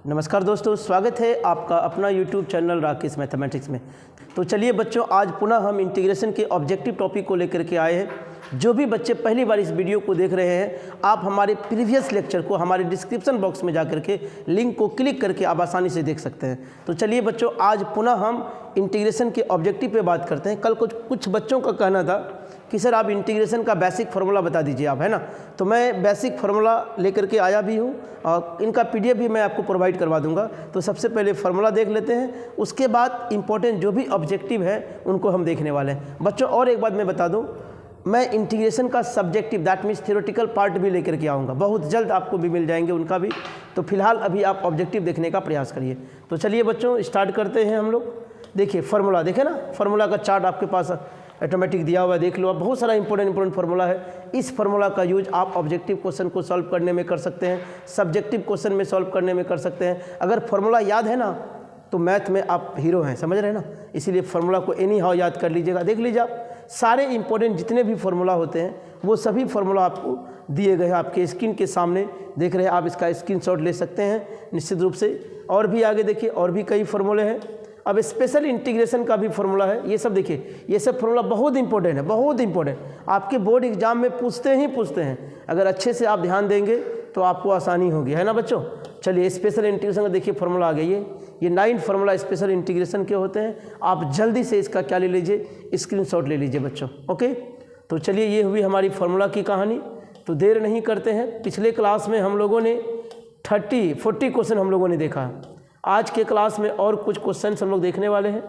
नमस्कार दोस्तों, स्वागत है आपका अपना YouTube चैनल राकेश मैथमेटिक्स में। तो चलिए बच्चों, आज पुनः हम इंटीग्रेशन के ऑब्जेक्टिव टॉपिक को लेकर के आए हैं। जो भी बच्चे पहली बार इस वीडियो को देख रहे हैं, आप हमारे प्रीवियस लेक्चर को हमारे डिस्क्रिप्शन बॉक्स में जाकर के लिंक को क्लिक करके आप आसानी से देख सकते हैं। तो चलिए बच्चों, आज पुनः हम इंटीग्रेशन के ऑब्जेक्टिव पे बात करते हैं। कल कुछ बच्चों का कहना था कि सर आप इंटीग्रेशन का बेसिक फार्मूला बता दीजिए आप, है ना। तो मैं बेसिक फार्मूला लेकर के आया भी हूँ और इनका PDF भी मैं आपको प्रोवाइड करवा दूंगा। तो सबसे पहले फार्मूला देख लेते हैं, उसके बाद इंपॉर्टेंट जो भी ऑब्जेक्टिव है उनको हम देखने वाले हैं। बच्चों और एक बात मैं बता दूं, मैं इंटीग्रेशन का subjective that means theoretical part भी लेकर के आऊँगा, बहुत जल्द आपको भी मिल जाएंगे उनका भी। तो फिलहाल अभी आप ऑब्जेक्टिव देखने का प्रयास करिए। तो चलिए बच्चों स्टार्ट करते हैं हम लोग। देखिए फार्मूला, देखे ना, फार्मूला का चार्ट आपके पास ऑटोमेटिक दिया हुआ है, देख लो आप। बहुत सारा इंपॉर्टेंट फार्मूला है। इस फार्मूला का यूज आप ऑब्जेक्टिव क्वेश्चन को सॉल्व करने में कर सकते हैं, सब्जेक्टिव क्वेश्चन में सॉल्व करने में कर सकते हैं। अगर फार्मूला याद है ना तो मैथ में आप हीरो हैं, समझ रहे हैं ना। इसीलिए फार्मूला को एनी हाउ याद कर लीजिएगा। देख लीजिए आप, सारे इंपॉर्टेंट जितने भी फार्मूला होते हैं वो सभी फार्मूला आपको दिए गए हैं आपके स्क्रीन के सामने, देख रहे हैं आप। इसका स्क्रीनशॉट ले सकते हैं निश्चित रूप से। और भी आगे देखिए, और भी कई फार्मूले हैं। अब स्पेशल इंटीग्रेशन का भी फार्मूला है। ये सब देखिए, ये सब फार्मूला बहुत इंपॉर्टेंट है, बहुत इंपॉर्टेंट। आपके बोर्ड एग्जाम में पूछते हैं। अगर अच्छे से आप ध्यान देंगे तो आपको आसानी होगी, है ना बच्चों। चलिए स्पेशल इंटीग्रेशन का देखिए फार्मूला आ गया। ये 9 फार्मूला स्पेशल इंटीग्रेशन के होते हैं। आप जल्दी से इसका क्या ले लीजिए, स्क्रीनशॉट ले लीजिए बच्चों, ओके। तो चलिए ये हुई हमारी फार्मूला की कहानी। तो देर नहीं करते हैं। पिछले क्लास में हम लोगों ने 40 क्वेश्चन हम लोगों ने देखा। आज के क्लास में और कुछ क्वेश्चंस हम लोग देखने वाले हैं।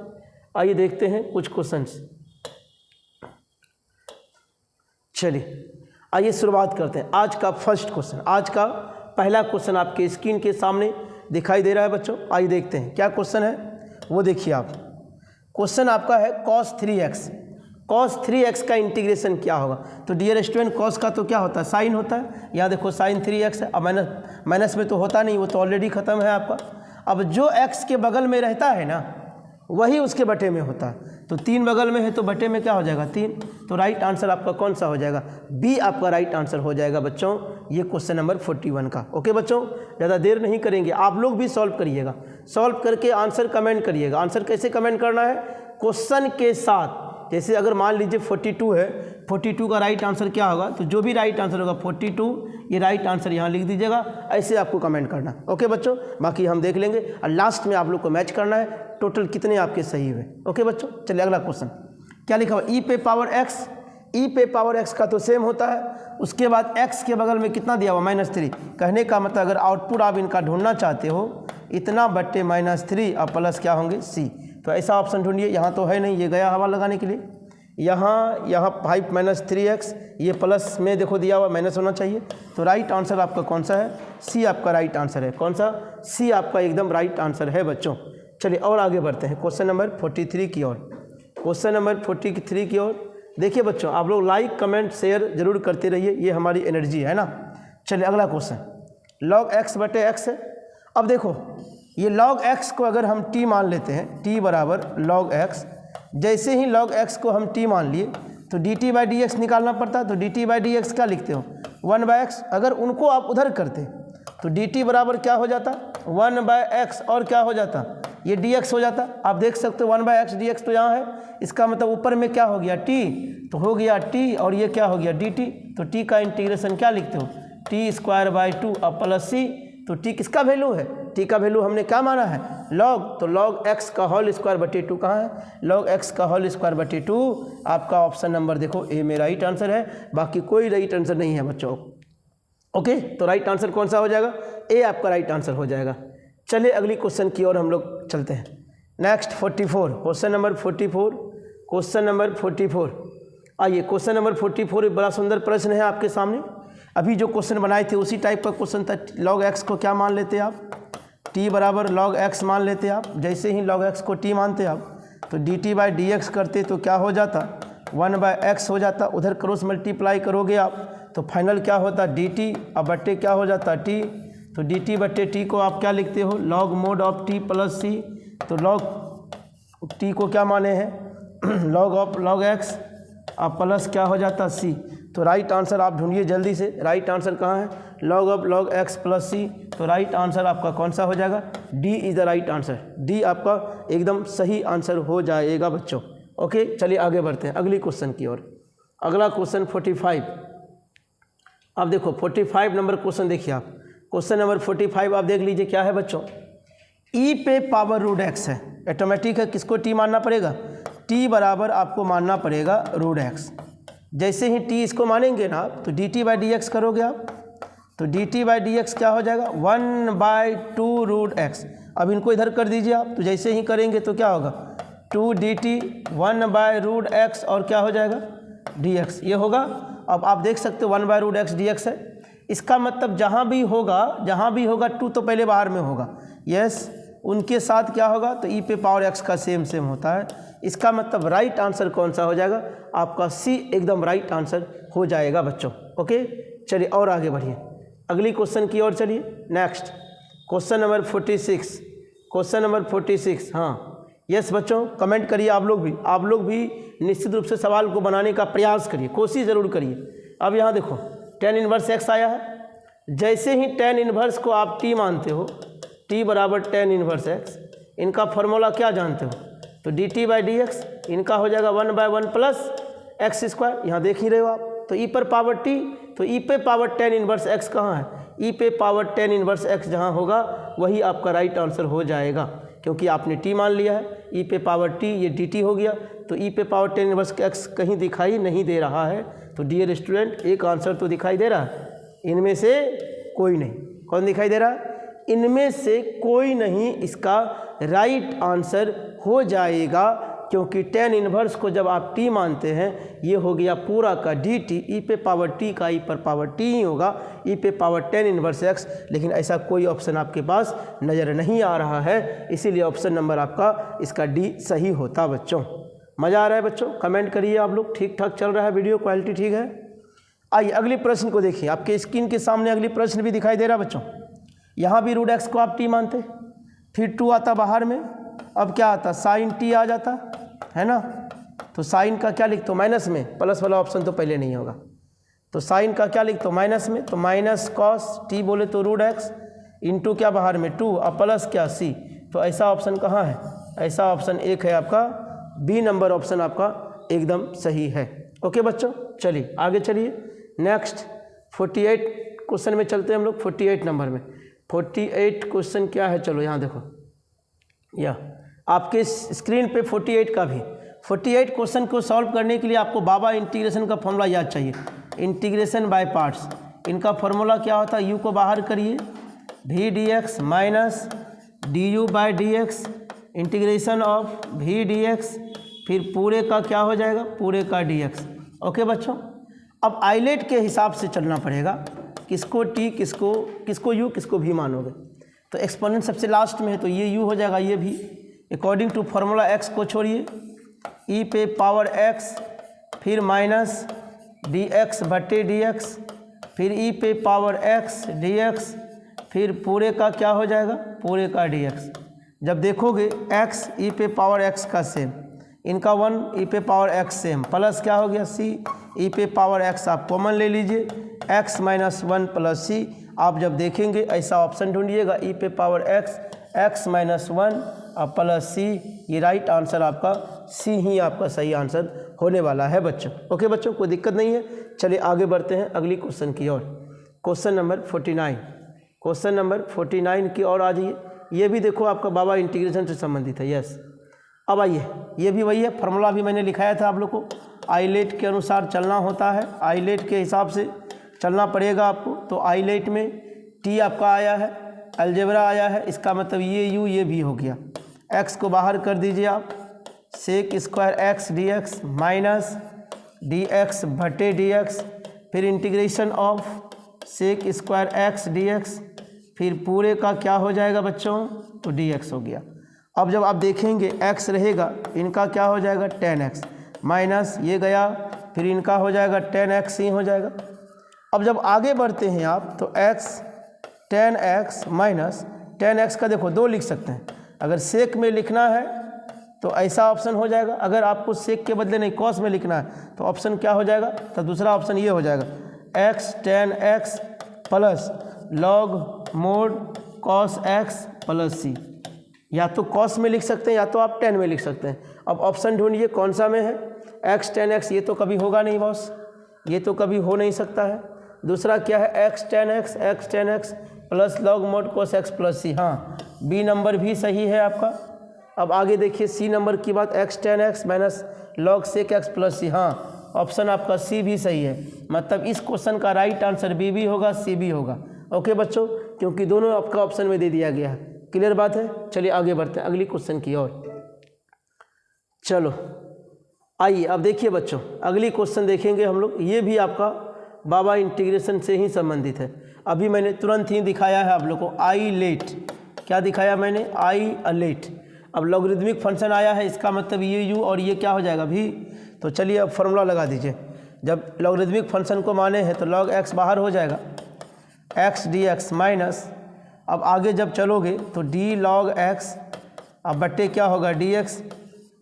आइए देखते हैं कुछ क्वेश्चंस। चलिए आइए शुरुआत करते हैं। आज का फर्स्ट क्वेश्चन, आज का पहला क्वेश्चन आपके स्क्रीन के सामने दिखाई दे रहा है बच्चों। आइए देखते हैं क्या क्वेश्चन है, वो देखिए आप। क्वेश्चन आपका है cos 3x। cos 3x का इंटीग्रेशन क्या होगा। तो डियर स्टूडेंट, cos का तो क्या होता है, साइन होता है। यहाँ देखो साइन 3x है। अब माइनस में तो होता नहीं, वो तो ऑलरेडी ख़त्म है आपका। अब जो x के बगल में रहता है ना, वही उसके बटे में होता है। तो 3 बगल में है तो बटे में क्या हो जाएगा, 3। तो राइट आंसर आपका कौन सा हो जाएगा, बी आपका राइट आंसर हो जाएगा बच्चों। ये क्वेश्चन नंबर 41 का। ओके बच्चों, ज़्यादा देर नहीं करेंगे, आप लोग भी सॉल्व करिएगा। सॉल्व करके आंसर कमेंट करिएगा। आंसर कैसे कमेंट करना है, क्वेश्चन के साथ। जैसे अगर मान लीजिए 42 है, 42 का राइट आंसर क्या होगा, तो जो भी राइट आंसर होगा 42, ये राइट आंसर यहाँ लिख दीजिएगा। ऐसे आपको कमेंट करना, ओके बच्चों। बाकी हम देख लेंगे और लास्ट में आप लोग को मैच करना है टोटल कितने आपके सही हुए। ओके बच्चों, चलिए अगला क्वेश्चन क्या लिखा हुआ, ई पे पावर एक्स। ई पे पावर एक्स का तो सेम होता है। उसके बाद एक्स के बगल में कितना दिया हुआ, -3। कहने का मतलब अगर आउटपुट आप इनका ढूंढना चाहते हो, इतना बट्टे -3 और प्लस क्या होंगे, सी। तो ऐसा ऑप्शन ढूंढिए। यहाँ तो है नहीं, ये गया हवा लगाने के लिए। यहाँ 5 - 3x, ये प्लस में देखो दिया हुआ, माइनस होना चाहिए। तो राइट आंसर आपका कौन सा है, सी आपका राइट आंसर है। कौन सा, सी आपका एकदम राइट आंसर है बच्चों। चलिए और आगे बढ़ते हैं क्वेश्चन नंबर 43 की ओर। क्वेश्चन नंबर 43 की ओर देखिए बच्चों, आप लोग लाइक कमेंट शेयर जरूर करते रहिए, ये हमारी एनर्जी है ना। चलिए अगला क्वेश्चन, log x बटे x है। अब देखो ये log x को अगर हम t मान लेते हैं, t बराबर log x। जैसे ही log x को हम t मान लिए तो dt/dx निकालना पड़ता है। तो dt/dx क्या लिखते हो, 1/x। अगर उनको आप उधर करते तो dt बराबर क्या हो जाता, 1/x, और क्या हो जाता, ये dx हो जाता। आप देख सकते हो 1/x dx तो यहाँ है, इसका मतलब ऊपर में क्या हो गया, t, तो हो गया t, और ये क्या हो गया, dt। तो t का इंटीग्रेशन क्या लिखते हो, t²/2 और प्लस c। तो t किसका वैल्यू है, t का वैल्यू हमने क्या माना है, log। तो log x का होल स्क्वायर बटे 2 कहाँ है, log x का होल स्क्वायर बटे 2। आपका ऑप्शन नंबर देखो ए में राइट आंसर है, बाकी कोई राइट आंसर नहीं है बच्चों। ओके, तो राइट आंसर कौन सा हो जाएगा, ए आपका राइट आंसर हो जाएगा। चलिए अगली क्वेश्चन की ओर हम लोग चलते हैं। Next 44, question number 44। Question number 44, आइए क्वेश्चन नंबर 44 बड़ा सुंदर प्रश्न है आपके सामने। अभी जो क्वेश्चन बनाए थे उसी टाइप का क्वेश्चन था। log x को क्या मान लेते आप, t बराबर log x मान लेते आप। जैसे ही log x को t मानते आप तो dt/dx करते तो क्या हो जाता, 1/x हो जाता। उधर क्रॉस मल्टीप्लाई करोगे आप तो फाइनल क्या होता, dt, अब बट्टे क्या हो जाता, t। तो dt/t को आप क्या लिखते हो, log mod of t plus c। तो log t को क्या माने हैं, log x, अब प्लस क्या हो जाता, c। तो राइट आंसर आप ढूंढिए जल्दी से, राइट आंसर कहाँ है, log of log x plus c. तो राइट आंसर आपका कौन सा हो जाएगा? D is the right answer. D आपका एकदम सही आंसर हो जाएगा बच्चों। ओके, चलिए आगे बढ़ते हैं अगली क्वेश्चन की ओर। अगला क्वेश्चन 45। अब देखो 45 नंबर क्वेश्चन देखिए आप। क्वेश्चन नंबर 45 आप देख लीजिए क्या है बच्चों। ई पे पावर रूट एक्स है, ऑटोमेटिक है। किसको टी मानना पड़ेगा? टी बराबर आपको मानना पड़ेगा रूट एक्स। जैसे ही टी इसको मानेंगे ना आप, तो D T by D x करोगे आप, तो D T by D x क्या हो जाएगा? 1/2 रूट एक्स। अब इनको इधर कर दीजिए आप, तो जैसे ही करेंगे तो क्या होगा? 2 डी टी 1/रूट एक्स और क्या हो जाएगा? डी एक्स, ये होगा। अब आप देख सकते हो 1/रूट एक्स डी एक्स है। इसका मतलब जहाँ भी होगा 2 तो पहले बाहर में होगा, यस, उनके साथ क्या होगा? तो ई पे पावर एक्स का सेम होता है। इसका मतलब राइट आंसर कौन सा हो जाएगा? आपका सी एकदम राइट आंसर हो जाएगा बच्चों। ओके, चलिए और आगे बढ़िए अगली क्वेश्चन की ओर चलिए। Next question number 46। Question number 46, हाँ यस बच्चों, कमेंट करिए आप लोग भी निश्चित रूप से सवाल को बनाने का प्रयास करिए, कोशिश ज़रूर करिए। अब यहाँ देखो tan इनवर्स x आया है। जैसे ही tan इनवर्स को आप t मानते हो, t बराबर tan इनवर्स x, इनका फॉर्मूला क्या जानते हो? तो dt बाई डी एक्स, इनका हो जाएगा 1/1 प्लस एक्स स्क्वायर। यहाँ देख ही रहे हो आप, तो e पर पावर t, तो e पे पावर tan इनवर्स x कहाँ है? e पे पावर tan इनवर्स x जहाँ होगा वही आपका राइट आंसर हो जाएगा, क्योंकि आपने t मान लिया है। e पे पावर t ये dt हो गया, तो e पे पावर tan इनवर्स x कहीं दिखाई नहीं दे रहा है। तो डियर स्टूडेंट, एक आंसर तो दिखाई दे रहा है, इनमें से कोई नहीं। कौन दिखाई दे रहा है? इनमें से कोई नहीं इसका राइट आंसर हो जाएगा, क्योंकि tan इनवर्स को जब आप t मानते हैं, ये हो गया पूरा का dt, e पे पावर t का e पर पावर t ही होगा, e पे पावर tan इनवर्स x। लेकिन ऐसा कोई ऑप्शन आपके पास नज़र नहीं आ रहा है, इसीलिए ऑप्शन नंबर आपका इसका डी सही होता बच्चों। मज़ा आ रहा है बच्चों? कमेंट करिए आप लोग। ठीक ठाक चल रहा है वीडियो, क्वालिटी ठीक है? आइए अगली प्रश्न को देखिए। आपके स्क्रीन के सामने अगली प्रश्न भी दिखाई दे रहा है बच्चों। यहाँ भी रूट एक्स को आप टी मानते, फिर 2 आता बाहर में, अब क्या आता? साइन टी आ जाता है ना। तो साइन का क्या लिखते हो? माइनस में, प्लस वाला ऑप्शन तो पहले नहीं होगा। तो साइन का क्या लिखते हो? माइनस में, तो माइनस कॉस टी बोले तो रूट एक्स इंटू क्या बाहर में 2 और प्लस क्या सी। तो ऐसा ऑप्शन कहाँ है? ऐसा ऑप्शन एक है आपका बी नंबर ऑप्शन आपका एकदम सही है। ओके बच्चों, चलिए आगे चलिए। नेक्स्ट 48 क्वेश्चन में चलते हैं हम लोग। 48 नंबर में 48 क्वेश्चन क्या है? चलो यहाँ देखो, या आपके स्क्रीन पे 48 का भी 48 क्वेश्चन को सॉल्व करने के लिए आपको बाबा इंटीग्रेशन का फॉर्मूला याद चाहिए। इंटीग्रेशन बाय पार्ट्स, इनका फॉर्मूला क्या होता है? यू को बाहर करिए, V D X minus D U by D X, integration of V D X, फिर पूरे का क्या हो जाएगा? पूरे का डी एक्स। ओके बच्चों, अब आइलेट के हिसाब से चलना पड़ेगा, किसको टी, किसको यू, किसको भी मानोगे। तो एक्सपोनेंट सबसे लास्ट में है, तो ये यू हो जाएगा, ये भी अकॉर्डिंग टू फॉर्मूला एक्स को छोड़िए, ई पे पावर एक्स, फिर माइनस डी एक्स बटे डी एक्स, फिर ई पे पावर एक्स डी एक्स, फिर पूरे का क्या हो जाएगा? पूरे का डी एक्स। जब देखोगे एक्स ई पे पावर एक्स का सेम, इनका 1 ई पे पावर एक्स सेम, प्लस क्या हो गया? सी ई पे पावर एक्स आप कॉमन ले लीजिए, एक्स माइनस 1 प्लस सी। आप जब देखेंगे ऐसा ऑप्शन ढूंढिएगा, ई पे पावर एक्स, एक्स माइनस 1 और प्लस सी। ये राइट आंसर आपका सी ही आपका सही आंसर होने वाला है बच्चों। ओके बच्चों, कोई दिक्कत नहीं है। चलिए आगे बढ़ते हैं अगली क्वेश्चन की ओर। क्वेश्चन नंबर 49, क्वेश्चन नंबर 49 की ओर आ जाइए। ये भी देखो आपका बाबा इंटीग्रेशन से संबंधित है, यस। अब आइए, ये भी वही है, फार्मूला भी मैंने लिखाया था आप लोग को। आइलेट के अनुसार चलना होता है, आइलेट के हिसाब से चलना पड़ेगा आपको। तो आइलेट में टी आपका आया है, अलजेब्रा आया है, इसका मतलब ये यू ये भी हो गया। एक्स को बाहर कर दीजिए आप, sec square X D X minus D X बटे डी एक्स, फिर integration of sec square X D X, फिर पूरे का क्या हो जाएगा बच्चों? तो डी एक्स हो गया। अब जब आप देखेंगे x रहेगा, इनका क्या हो जाएगा? tan x माइनस ये गया, फिर इनका हो जाएगा tan x ही हो जाएगा। अब जब आगे बढ़ते हैं आप, तो x tan x minus tan x का देखो 2 लिख सकते हैं। अगर सेक में लिखना है तो ऐसा ऑप्शन हो जाएगा, अगर आपको सेक के बदले नहीं कॉस में लिखना है तो ऑप्शन क्या हो जाएगा? तो दूसरा ऑप्शन ये हो जाएगा, x tan x plus log mod cos x plus c. या तो कॉस में लिख सकते हैं या तो आप टेन में लिख सकते हैं। अब ऑप्शन ढूंढिए कौन सा में है। एक्स टेन एक्स ये तो कभी होगा नहीं बॉस, ये तो कभी हो नहीं सकता है। दूसरा क्या है x tan x plus log mod cos x plus c. हाँ, बी नंबर भी सही है आपका। अब आगे देखिए सी नंबर की बात, x tan x minus log sec x plus c. हाँ, ऑप्शन आपका सी भी सही है। मतलब इस क्वेश्चन का राइट आंसर बी भी होगा सी भी होगा। ओके बच्चों, क्योंकि दोनों आपका ऑप्शन में दे दिया गया है। क्लियर बात है। चलिए आगे बढ़ते हैं अगली क्वेश्चन की ओर। चलो आइए अब देखिए बच्चों, अगली क्वेश्चन देखेंगे हम लोग। ये भी आपका बाबा इंटीग्रेशन से ही संबंधित है। अभी मैंने तुरंत ही दिखाया है आप लोग को आई लेट। क्या दिखाया मैंने? I let. अब लॉगरिदमिक फंक्शन आया है, इसका मतलब ये यू और ये क्या हो जाएगा भी। तो चलिए अब फॉर्मूला लगा दीजिए। जब लॉगरिदमिक फंक्शन को माने हैं तो लॉग एक्स बाहर हो जाएगा, एक्स डी एक्स माइनस, अब आगे जब चलोगे तो डी लॉग एक्स, अब बट्टे क्या होगा डी एक्स,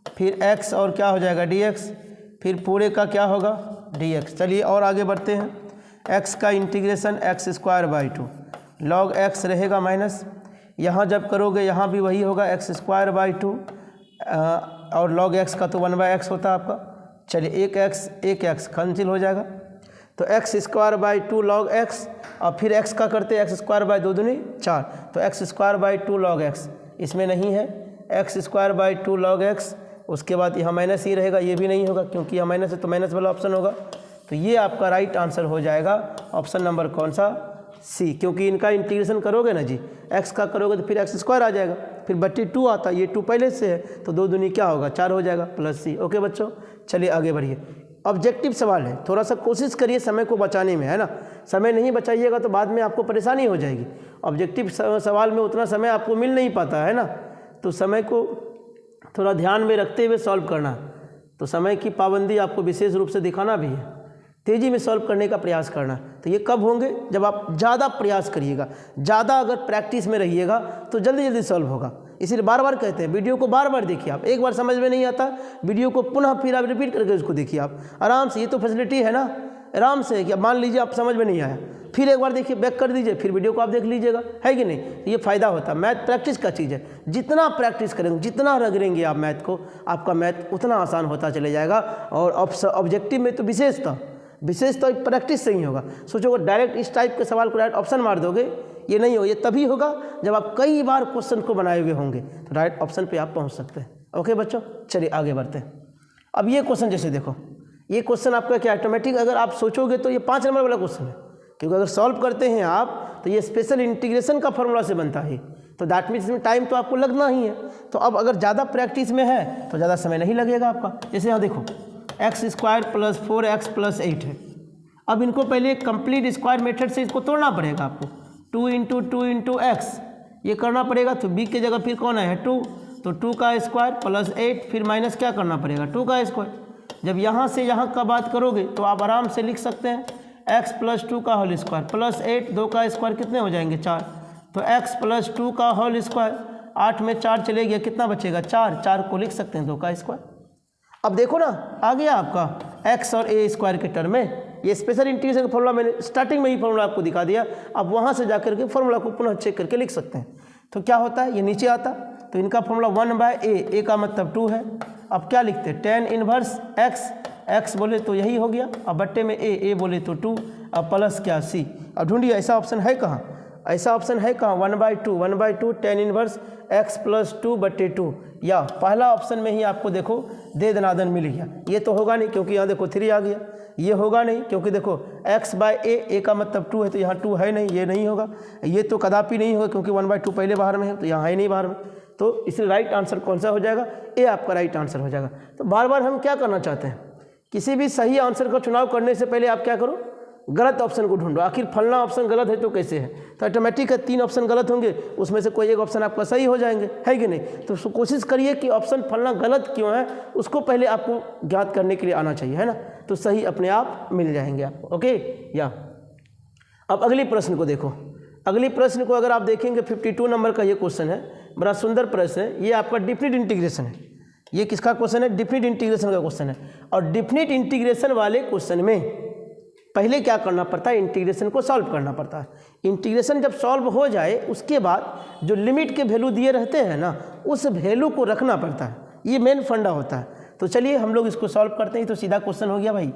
फिर x और क्या हो जाएगा dx, फिर पूरे का क्या होगा dx। चलिए और आगे बढ़ते हैं। x का integration x square by two, log x रहेगा माइनस, यहाँ जब करोगे यहाँ भी वही होगा एक्स स्क्वायर बाई टू, और लॉग x का तो 1/x होता है आपका। चलिए एक x कैंसिल हो जाएगा, तो x square by two log x, और फिर x का करते एक्स स्क्वायर बाई 2 दूनी 4, तो x square by two log x इसमें नहीं है, x square by two log x, उसके बाद यहाँ माइनस ही रहेगा, ये भी नहीं होगा क्योंकि यहाँ माइनस है तो माइनस वाला ऑप्शन होगा। तो ये आपका राइट आंसर हो जाएगा ऑप्शन नंबर कौन सा? सी। क्योंकि इनका इंटीग्रेशन करोगे ना जी, एक्स का करोगे तो फिर एक्स स्क्वायर आ जाएगा, फिर बट्टी 2 आता है, ये 2 पहले से है तो 2 दूनी क्या होगा 4 हो जाएगा प्लस सी। ओके बच्चों, चलिए आगे बढ़िए। ऑब्जेक्टिव सवाल है, थोड़ा सा कोशिश करिए समय को बचाने में, है ना। समय नहीं बचाइएगा तो बाद में आपको परेशानी हो जाएगी। ऑब्जेक्टिव सवाल में उतना समय आपको मिल नहीं पाता है ना, तो समय को थोड़ा ध्यान में रखते हुए सॉल्व करना। तो समय की पाबंदी आपको विशेष रूप से दिखाना भी है, तेज़ी में सॉल्व करने का प्रयास करना। तो ये कब होंगे? जब आप ज़्यादा प्रयास करिएगा, ज़्यादा अगर प्रैक्टिस में रहिएगा तो जल्दी जल्दी सॉल्व होगा। इसीलिए बार बार कहते हैं वीडियो को बार बार देखिए आप। एक बार समझ में नहीं आता, वीडियो को पुनः फिर आप रिपीट करके उसको देखिए आप आराम से। ये तो फैसिलिटी है ना, आराम से कि मान लीजिए आप समझ में नहीं आया, फिर एक बार देखिए, बैक कर दीजिए, फिर वीडियो को आप देख लीजिएगा, है कि नहीं। ये फ़ायदा होता है। मैथ प्रैक्टिस का चीज़ है, जितना प्रैक्टिस करेंगे, जितना रगड़ेंगे आप मैथ को, आपका मैथ उतना आसान होता चले जाएगा। और ऑब्जेक्टिव में तो विशेषता प्रैक्टिस से ही होगा। सोचो डायरेक्ट इस टाइप के सवाल को डायरेक्ट ऑप्शन मार दोगे, ये नहीं हो। ये तभी होगा जब आप कई बार क्वेश्चन को बनाए हुए होंगे, तो डायरेक्ट ऑप्शन पे आप पहुंच सकते हैं। ओके बच्चों, चलिए आगे बढ़ते हैं। अब ये क्वेश्चन जैसे देखो, ये क्वेश्चन आपका क्या ऑटोमेटिक अगर आप सोचोगे तो ये 5 नंबर वाला क्वेश्चन है, क्योंकि अगर सॉल्व करते हैं आप तो ये स्पेशल इंटीग्रेशन का फॉर्मूला से बनता है। तो दैट मीन्स इसमें टाइम तो आपको लगना ही है। तो अब अगर ज़्यादा प्रैक्टिस में है तो ज़्यादा समय नहीं लगेगा आपका। जैसे यहाँ देखो x square plus 4x plus 8 है। अब इनको पहले कंप्लीट स्क्वायर मेथड से इसको तोड़ना पड़ेगा आपको। 2 इंटू 2 इंटू एक्स ये करना पड़ेगा। तो b की जगह फिर कौन है 2, तो 2 का स्क्वायर प्लस 8, फिर माइनस क्या करना पड़ेगा 2 का स्क्वायर। जब यहाँ से यहाँ का बात करोगे तो आप आराम से लिख सकते हैं x प्लस 2 का होल स्क्वायर प्लस 8, 2 का स्क्वायर कितने हो जाएंगे 4, तो x प्लस 2 का होल स्क्वायर, 8 में 4 चले गया, कितना बचेगा 4 को लिख सकते हैं 2 का स्क्वायर। अब देखो ना आ गया आपका x और a स्क्वायर के टर्म में। ये स्पेशल इंटीग्रेशन का फॉर्मूला मैंने स्टार्टिंग में ही फॉर्मूला आपको दिखा दिया। अब वहाँ से जाकर के फॉर्मूला को पुनः चेक करके लिख सकते हैं। तो क्या होता है, ये नीचे आता, तो इनका फॉर्मूला 1/a का मतलब 2 है। अब क्या लिखते हैं tan इनवर्स x बोले तो यही हो गया, अब बट्टे में a बोले तो 2, अब प्लस क्या c। अब ढूंढिए ऐसा ऑप्शन है कहाँ, ऐसा ऑप्शन है कहाँ 1/2 tan इनवर्स x प्लस 2/2, या पहला ऑप्शन में ही आपको देखो दे दनादन मिल गया। ये तो होगा नहीं क्योंकि यहाँ देखो 3 आ गया। ये होगा नहीं क्योंकि देखो x/a का मतलब 2 है, तो यहाँ 2 है नहीं, ये नहीं होगा। ये तो कदापि नहीं होगा क्योंकि 1/2 पहले बाहर में है, तो यहाँ है नहीं बाहर में। तो इसलिए राइट आंसर कौन सा हो जाएगा, ए आपका राइट आंसर हो जाएगा। तो बार बार हम क्या करना चाहते हैं, किसी भी सही आंसर का चुनाव करने से पहले आप क्या करो, गलत ऑप्शन को ढूंढो। आखिर फलना ऑप्शन गलत है तो कैसे है, तो ऑटोमेटिक है 3 ऑप्शन गलत होंगे, उसमें से कोई एक ऑप्शन आपका सही हो जाएंगे, है कि नहीं। तो कोशिश करिए कि ऑप्शन फलना गलत क्यों है उसको पहले आपको ज्ञात करने के लिए आना चाहिए, है ना। तो सही अपने आप मिल जाएंगे आपको। ओके या अब अगली प्रश्न को देखो। अगली प्रश्न को अगर आप देखेंगे 52 नंबर का ये क्वेश्चन है, बड़ा सुंदर प्रश्न है। ये आपका डिफिनिट इंटीग्रेशन है। ये किसका क्वेश्चन है, डिफिनिट इंटीग्रेशन का क्वेश्चन है। और डिफिनिट इंटीग्रेशन वाले क्वेश्चन में पहले क्या करना पड़ता है, इंटीग्रेशन को सॉल्व करना पड़ता है। इंटीग्रेशन जब सॉल्व हो जाए उसके बाद जो लिमिट के वैल्यू दिए रहते हैं ना, उस वैल्यू को रखना पड़ता है, ये मेन फंडा होता है। तो चलिए हम लोग इसको सॉल्व करते हैं। तो सीधा क्वेश्चन हो गया भाई,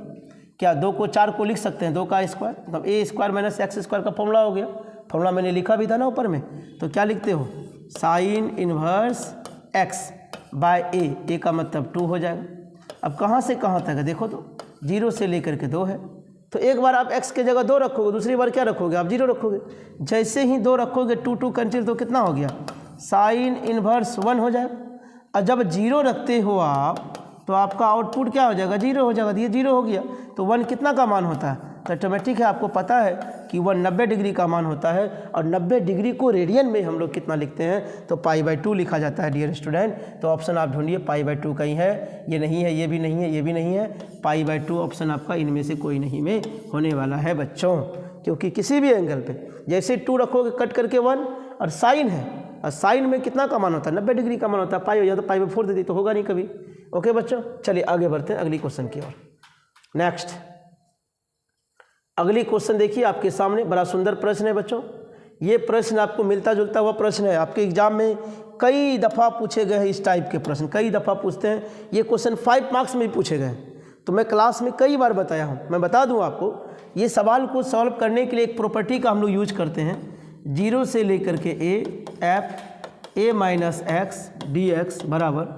क्या 2 को 4 को लिख सकते हैं, 2 का स्क्वायर मतलब ए स्क्वायर माइनस एक्स स्क्वायर का फॉर्मूला हो गया। फॉर्मूला मैंने लिखा भी था ना ऊपर में, तो क्या लिखते हो, साइन इनवर्स एक्स बाय ए का मतलब 2 हो जाएगा। अब कहाँ से कहाँ तक है देखो तो, 0 से लेकर के 2 है, तो एक बार आप x के जगह 2 रखोगे, दूसरी बार क्या रखोगे आप 0 रखोगे। जैसे ही 2 रखोगे 2 कैंसिल, तो कितना हो गया, साइन इनवर्स 1 हो जाएगा। और जब 0 रखते हो आप तो आपका आउटपुट क्या हो जाएगा, 0 हो जाएगा। ये 0 हो गया तो 1 कितना का मान होता है, तो ऑटोमेटिक है, आपको पता है कि 1 90 डिग्री का मान होता है। और 90 डिग्री को रेडियन में हम लोग कितना लिखते हैं, तो π/2 लिखा जाता है डियर स्टूडेंट। तो ऑप्शन आप ढूंढिए, π/2 कहीं है, ये नहीं है, ये भी नहीं है, ये भी नहीं है, π/2 ऑप्शन आपका इनमें से कोई नहीं में होने वाला है बच्चों। क्योंकि किसी भी एंगल पे जैसे 2 रखोगे कट करके 1, और साइन है, और साइन में कितना का मान होता है, 90 डिग्री का मान होता है, पाई हो जाए तो π/4 दे दी तो होगा नहीं कभी। ओके बच्चों, चलिए आगे बढ़ते हैं अगली क्वेश्चन की ओर। नेक्स्ट अगली क्वेश्चन देखिए आपके सामने, बड़ा सुंदर प्रश्न है बच्चों। ये प्रश्न आपको मिलता जुलता हुआ प्रश्न है, आपके एग्जाम में कई दफ़ा पूछे गए हैं इस टाइप के प्रश्न, कई दफ़ा पूछते हैं। ये क्वेश्चन 5 मार्क्स में भी पूछे गए हैं, तो मैं क्लास में कई बार बताया हूँ। मैं बता दूँ आपको, ये सवाल को सॉल्व करने के लिए एक प्रॉपर्टी का हम लोग यूज करते हैं, 0 से लेकर के F A minus x D x बराबर,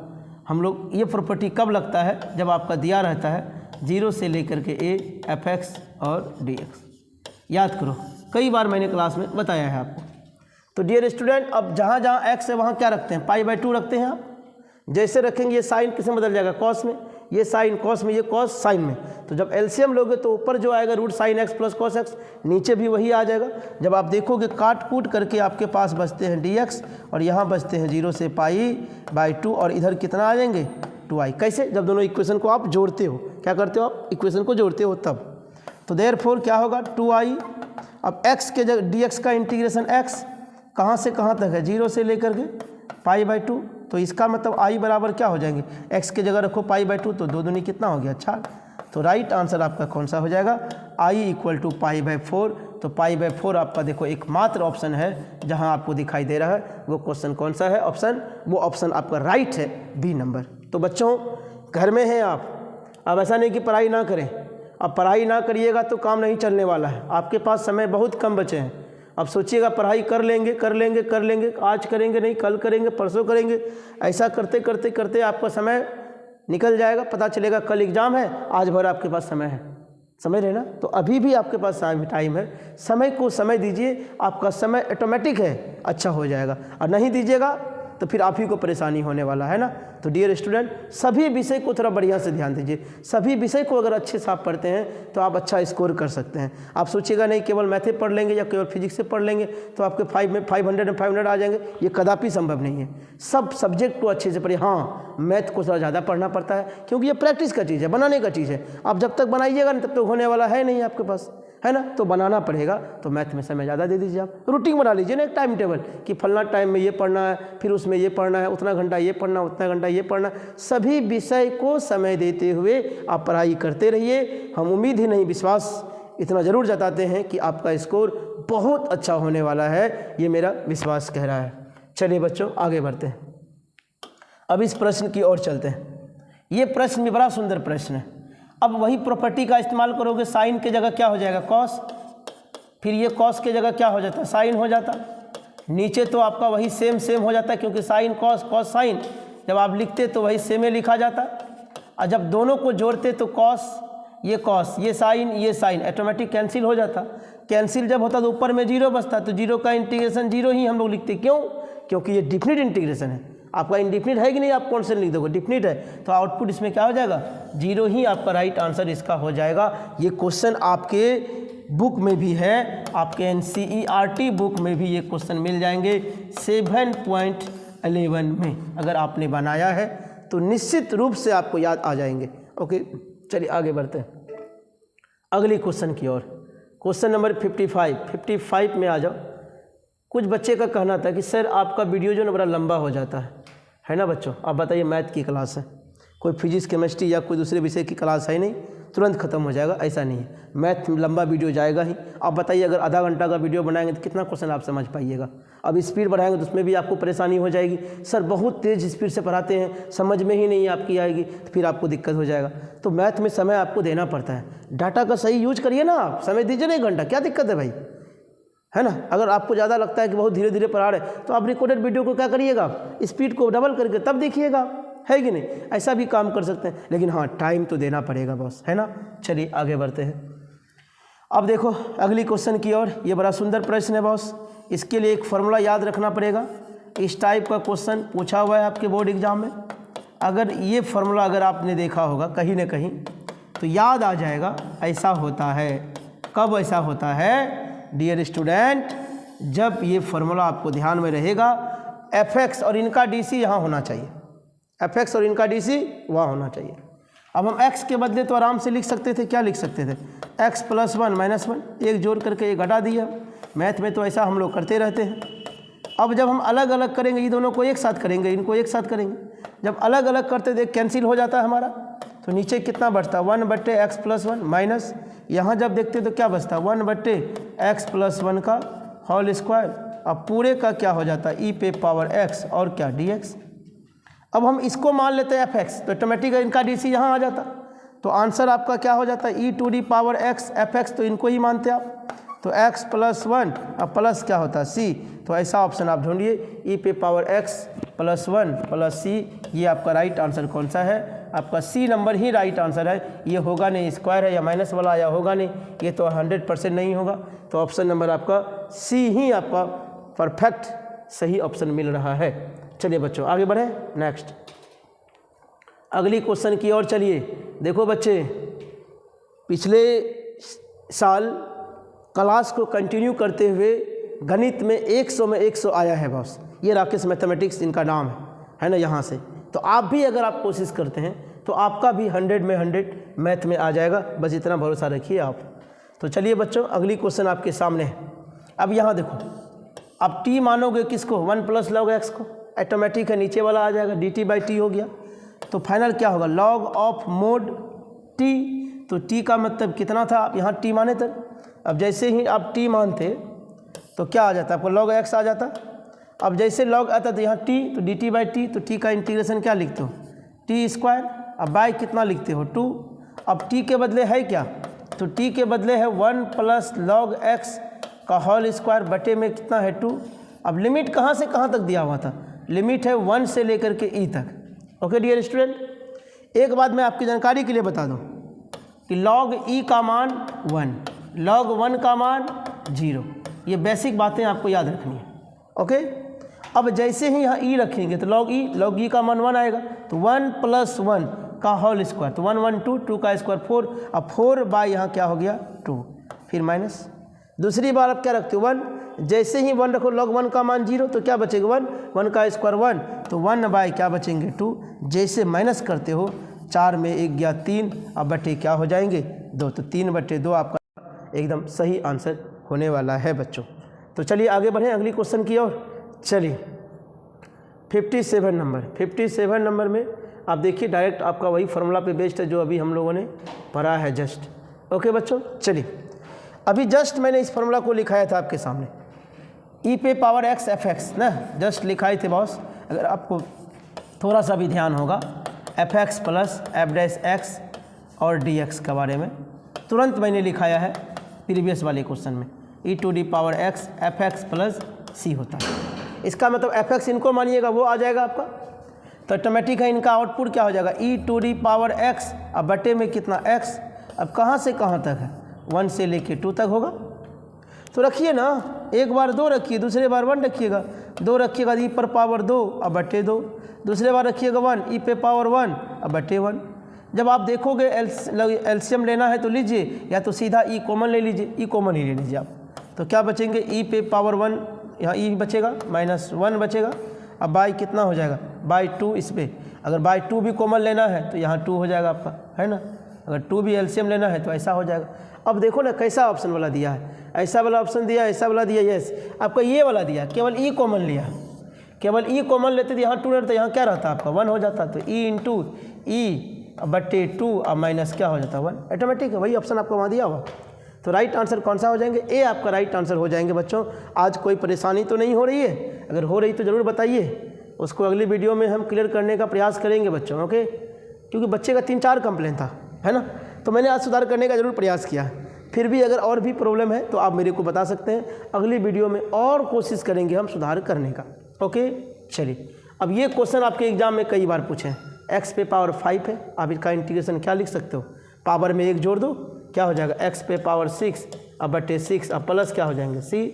हम लोग ये प्रॉपर्टी कब लगता है, जब आपका दिया रहता है 0 से लेकर के ए एफ एक्स और डी एक्स। याद करो, कई बार मैंने क्लास में बताया है आपको। तो डियर स्टूडेंट, अब जहाँ जहाँ एक्स है वहाँ क्या रखते हैं, π/2 रखते हैं आप। जैसे रखेंगे ये साइन किस में बदल जाएगा, कॉस में, ये साइन कॉस में, ये कॉस साइन में। तो जब एलसीएम लोगे तो ऊपर जो आएगा root sine X plus cos X, नीचे भी वही आ जाएगा। जब आप देखोगे काट कूट करके आपके पास बचते हैं dx, और यहाँ बचते हैं 0 से π/2, और इधर कितना आ जाएंगे 2i। कैसे, जब दोनों इक्वेशन को आप जोड़ते हो, क्या करते हो आप, इक्वेशन को जोड़ते हो तब। तो देयरफॉर क्या होगा 2i। अब x के जगह dx का इंटीग्रेशन x कहाँ से कहाँ तक है, 0 से लेकर के π/2, तो इसका मतलब i बराबर क्या हो जाएंगे, x के जगह रखो π/2, तो 2 दूनी कितना हो गया 4। तो राइट आंसर आपका कौन सा हो जाएगा, i = π/4। तो π/4 आपका देखो एकमात्र ऑप्शन है जहां आपको दिखाई दे रहा है। वो क्वेश्चन कौन सा है ऑप्शन, वो ऑप्शन आपका राइट है, बी नंबर। तो बच्चों घर में हैं आप, अब ऐसा नहीं कि पढ़ाई ना करें, अब पढ़ाई ना करिएगा तो काम नहीं चलने वाला है। आपके पास समय बहुत कम बचे हैं। अब सोचिएगा पढ़ाई कर लेंगे कर लेंगे कर लेंगे, आज करेंगे नहीं, कल करेंगे, परसों करेंगे, ऐसा करते करते करते आपका समय निकल जाएगा। पता चलेगा कल एग्ज़ाम है, आज भर आपके पास समय है, समझ रहे ना। तो अभी भी आपके पास टाइम है, समय को समय दीजिए, आपका समय ऑटोमेटिक है अच्छा हो जाएगा। और नहीं दीजिएगा तो फिर आप ही को परेशानी होने वाला है ना। तो डियर स्टूडेंट, सभी विषय को थोड़ा बढ़िया से ध्यान दीजिए। सभी विषय को अगर अच्छे से आप पढ़ते हैं तो आप अच्छा स्कोर कर सकते हैं। आप सोचिएगा नहीं केवल मैथे पढ़ लेंगे या केवल फिजिक्स से पढ़ लेंगे तो आपके 500 आ जाएंगे, ये कदापि संभव नहीं है। सब सब्जेक्ट को अच्छे से पढ़िए। हाँ, मैथ को थोड़ा ज़्यादा पढ़ना पड़ता है क्योंकि ये प्रैक्टिस का चीज़ है, बनाने का चीज़ है। आप जब तक बनाइएगा नहीं तब तक होने वाला है नहीं आपके पास, है ना। तो बनाना पड़ेगा, तो मैथ में समय ज़्यादा दे दीजिए। आप रूटीन बना लीजिए ना, एक टाइम टेबल कि फलना टाइम में ये पढ़ना है, फिर उसमें ये पढ़ना है, उतना घंटा ये पढ़ना, उतना घंटा ये पढ़ना। सभी विषय को समय देते हुए आप पढ़ाई करते रहिए। हम उम्मीद ही नहीं, विश्वास इतना ज़रूर जताते हैं कि आपका स्कोर बहुत अच्छा होने वाला है, ये मेरा विश्वास कह रहा है। चलिए बच्चों आगे बढ़ते हैं, अब इस प्रश्न की ओर चलते हैं। ये प्रश्न भी बड़ा सुंदर प्रश्न है। अब वही प्रॉपर्टी का इस्तेमाल करोगे, साइन के जगह क्या हो जाएगा कॉस, फिर ये कॉस के जगह क्या हो जाता है साइन हो जाता, नीचे तो आपका वही सेम हो जाता है क्योंकि साइन कॉस कॉस साइन, जब आप लिखते तो वही सेम ही लिखा जाता। और जब दोनों को जोड़ते तो कॉस ये साइन ऑटोमेटिक कैंसिल हो जाता। कैंसिल जब होता तो ऊपर में 0 बचता, तो 0 का इंटीग्रेशन 0 ही हम लोग लिखते। क्यों? क्योंकि ये डिफिनिट इंटीग्रेशन है। आपका इंडिफिनिट है कि नहीं, आप कौन से लिख दोगे, डिफिनिट है, तो आउटपुट इसमें क्या हो जाएगा 0 ही आपका राइट आंसर इसका हो जाएगा। ये क्वेश्चन आपके बुक में भी है, आपके NCERT बुक में भी ये क्वेश्चन मिल जाएंगे 7.11 में। अगर आपने बनाया है तो निश्चित रूप से आपको याद आ जाएंगे। ओके, चलिए आगे बढ़ते हैं अगले क्वेश्चन की ओर। क्वेश्चन नंबर 55 में आ जाओ। कुछ बच्चे का कहना था कि सर आपका वीडियो जो ना बड़ा लंबा हो जाता है ना बच्चों। आप बताइए, मैथ की क्लास है, कोई फिजिक्स केमिस्ट्री या कोई दूसरे विषय की क्लास है नहीं, तुरंत ख़त्म हो जाएगा, ऐसा नहीं है। मैथ लंबा वीडियो जाएगा ही। आप बताइए अगर आधा घंटा का वीडियो बनाएंगे तो कितना क्वेश्चन आप समझ पाइएगा। अब स्पीड बढ़ाएंगे तो उसमें भी आपको परेशानी हो जाएगी, सर बहुत तेज़ स्पीड से पढ़ाते हैं, समझ में ही नहीं आपकी आएगी, तो फिर आपको दिक्कत हो जाएगा। तो मैथ में समय आपको देना पड़ता है, डाटा का सही यूज करिए ना, आप समय दीजिए ना 1 घंटा, क्या दिक्कत है भाई, है ना। अगर आपको ज़्यादा लगता है कि बहुत धीरे धीरे पढ़ा रहे तो आप रिकॉर्डेड वीडियो को क्या करिएगा, स्पीड को डबल करके तब देखिएगा, है कि नहीं। ऐसा भी काम कर सकते हैं, लेकिन हाँ टाइम तो देना पड़ेगा बॉस, है ना। चलिए आगे बढ़ते हैं। अब देखो अगली क्वेश्चन की ओर। ये बड़ा सुंदर प्रश्न है बॉस, इसके लिए एक फॉर्मूला याद रखना पड़ेगा। इस टाइप का क्वेश्चन पूछा हुआ है आपके बोर्ड एग्जाम में। अगर ये फॉर्मूला अगर आपने देखा होगा कहीं ना कहीं तो याद आ जाएगा। ऐसा होता है, कब ऐसा होता है डियर स्टूडेंट, जब ये फॉर्मूला आपको ध्यान में रहेगा, fx और इनका dc यहाँ होना चाहिए, fx और इनका dc वहाँ होना चाहिए। अब हम x के बदले तो आराम से लिख सकते थे, क्या लिख सकते थे, x + 1 - 1, एक जोड़ करके एक घटा दिया। मैथ में तो ऐसा हम लोग करते रहते हैं। अब जब हम अलग अलग करेंगे, ये दोनों को एक साथ करेंगे, इनको एक साथ करेंगे, जब अलग अलग करते देख कैंसिल हो जाता है हमारा, तो नीचे कितना बचता, 1/x + 1 माइनस, यहाँ जब देखते तो क्या बचता, 1/x + 1 का होल स्क्वायर। अब पूरे का क्या हो जाता है, e⁻x और क्या dx। अब हम इसको मान लेते हैं fx, तो ऑटोमेटिक इनका dc यहाँ आ जाता, तो आंसर आपका क्या हो जाता है e⁻x fx, तो इनको ही मानते आप, तो x + 1 अब प्लस क्या होता है c, तो ऐसा ऑप्शन आप ढूंढिए e⁻x + 1 + c। ये आपका राइट आंसर कौन सा है, आपका सी नंबर ही राइट आंसर है। ये होगा नहीं, स्क्वायर है या माइनस वाला या होगा नहीं, ये तो 100% नहीं होगा। तो ऑप्शन नंबर आपका सी ही आपका परफेक्ट सही ऑप्शन मिल रहा है। चलिए बच्चों आगे बढ़े, नेक्स्ट अगली क्वेश्चन की ओर चलिए। देखो बच्चे, पिछले साल क्लास को कंटिन्यू करते हुए गणित में 100 में 100 आया है बॉस। ये राकेश मैथमेटिक्स इनका नाम है ना, यहाँ से। तो आप भी अगर आप कोशिश करते हैं तो आपका भी 100 में 100 मैथ में आ जाएगा, बस इतना भरोसा रखिए आप। तो चलिए बच्चों अगली क्वेश्चन आपके सामने है। अब यहाँ देखो, अब t मानोगे किसको, 1 + log x को, ऑटोमेटिक है नीचे वाला आ जाएगा, dt/t हो गया। तो फाइनल क्या होगा, log ऑफ मोड t। तो t का मतलब कितना था, आप यहाँ t माने थे। अब जैसे ही आप t मानते तो क्या आ जाता, आपको log x आ जाता। अब जैसे log आता तो यहाँ t, तो dt/t, तो t का इंटीग्रेशन क्या लिखते हो, t²। अब बाय कितना लिखते हो, 2। अब t के बदले है क्या, तो t के बदले है 1 + log x का होल स्क्वायर बटे में कितना है 2। अब लिमिट कहाँ से कहाँ तक दिया हुआ था, लिमिट है 1 से लेकर के e तक। ओके डियर स्टूडेंट, एक बात मैं आपकी जानकारी के लिए बता दूं कि log e का मान 1, log 1 का मान 0, ये बेसिक बातें आपको याद रखनी है। ओके, अब जैसे ही यहाँ e रखेंगे तो log e का मान 1 आएगा, तो 1 + 1 का होल स्क्वायर, तो 1 1 2, 2 का स्क्वायर 4। अब 4 बाय यहाँ क्या हो गया 2, फिर माइनस। दूसरी बार आप क्या रखते हो 1, जैसे ही 1 रखो log 1 का मान 0, तो क्या बचेगा 1, 1 का स्क्वायर 1, तो 1 बाय क्या बचेंगे 2। जैसे माइनस करते हो 4 में 1 गया 3, अब बटे क्या हो जाएंगे 2, तो 3/2 आपका एकदम सही आंसर होने वाला है बच्चों। तो चलिए आगे बढ़ें अगली क्वेश्चन की ओर। चलिए 57 नंबर में आप देखिए, डायरेक्ट आपका वही फार्मूला पे बेस्ड है जो अभी हम लोगों ने पढ़ा है जस्ट। ओके बच्चों, चलिए अभी जस्ट मैंने इस फार्मूला को लिखाया था आपके सामने, e⁻x fx ना, जस्ट लिखाए थे बॉस। अगर आपको थोड़ा सा भी ध्यान होगा, fx + f'(x) और dx के बारे में तुरंत मैंने लिखाया है प्रीवियस वाले क्वेश्चन में, e⁻x fx + c होता है। इसका मतलब fx इनको मानिएगा वो आ जाएगा आपका, तो ऑटोमेटिक है इनका आउटपुट क्या हो जाएगा e⁻x, अब बटे में कितना x। अब कहाँ से कहाँ तक है, 1 से लेके 2 तक होगा। तो रखिए ना, एक बार 2 रखिए, दूसरे बार 1 रखिएगा, 2 रखिएगा e⁻2 अब बटे 2, दूसरे बार रखिएगा 1 e⁻1 अब बटे 1। जब आप देखोगे एलसीएम लेना है तो लीजिए, या तो सीधा e कॉमन ले लीजिए, e कॉमन ही ले लीजिए आप। तो क्या बचेंगे e⁻1, यहाँ e बचेगा -1 बचेगा। अब बाई कितना हो जाएगा, बाई 2। इस पर अगर बाई 2 भी कॉमन लेना है तो यहाँ 2 हो जाएगा आपका, है ना। अगर 2 भी एलसीएम लेना है तो ऐसा हो जाएगा। अब देखो ना कैसा ऑप्शन वाला दिया है, ऐसा वाला ऑप्शन दिया, ऐसा वाला दिया, यस आपका ये वाला दिया, केवल ई कॉमन लिया, केवल ई कॉमन लेते तो यहाँ 2 रहता, यहाँ क्या रहता आपका 1 हो जाता। तो ई इंटू E/2 अब माइनस क्या हो जाता है 1, ऑटोमेटिक है, वही ऑप्शन आपको वहाँ दिया हुआ। तो राइट आंसर कौन सा हो जाएंगे? ए आपका राइट आंसर हो जाएंगे बच्चों। आज कोई परेशानी तो नहीं हो रही है? अगर हो रही तो ज़रूर बताइए, उसको अगली वीडियो में हम क्लियर करने का प्रयास करेंगे बच्चों, ओके। क्योंकि बच्चे का 3-4 कंप्लेन था, है ना, तो मैंने आज सुधार करने का ज़रूर प्रयास किया। फिर भी अगर और भी प्रॉब्लम है तो आप मेरे को बता सकते हैं, अगली वीडियो में और कोशिश करेंगे हम सुधार करने का, ओके। चलिए, अब ये क्वेश्चन आपके एग्जाम में कई बार पूछे हैं। x पे पावर 5 है, आप इसका इंटीग्रेशन क्या लिख सकते हो? पावर में 1 जोड़ दो, क्या हो जाएगा x पे पावर 6 अब बटे 6 अब प्लस क्या हो जाएंगे c।